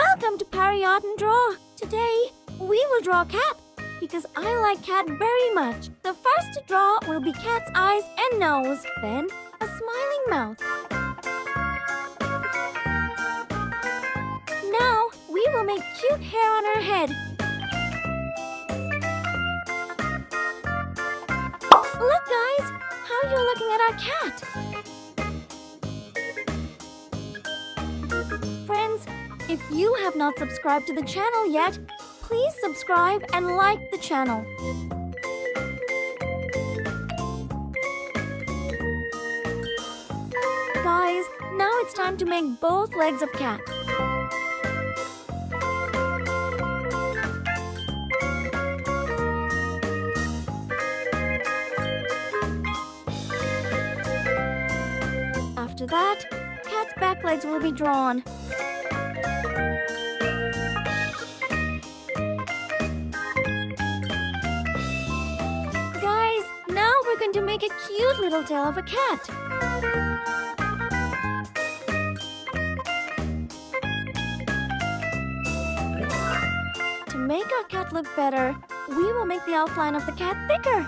Welcome to Parry Art and Draw. Today, we will draw a cat because I like cat very much. The first to draw will be cat's eyes and nose, then a smiling mouth. Now, we will make cute hair on her head. Look, guys, how you're looking at our cat. Friends, if you have not subscribed to the channel yet, please subscribe and like the channel. Guys, now it's time to make both legs of cat. After that, cat's back legs will be drawn. Guys, now we're going to make a cute little tail of a cat. To make our cat look better, we will make the outline of the cat thicker.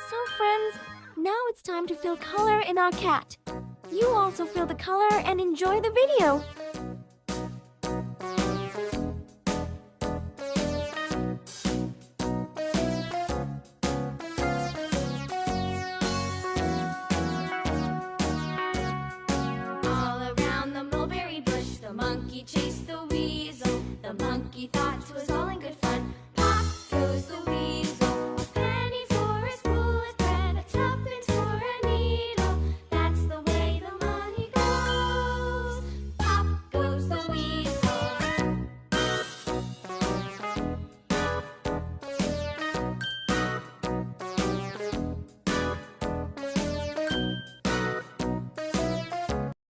So friends, now it's time to fill color in our cat. You also fill the color and enjoy the video. All around the mulberry bush, the monkey chased the weasel. The monkey thought 'twas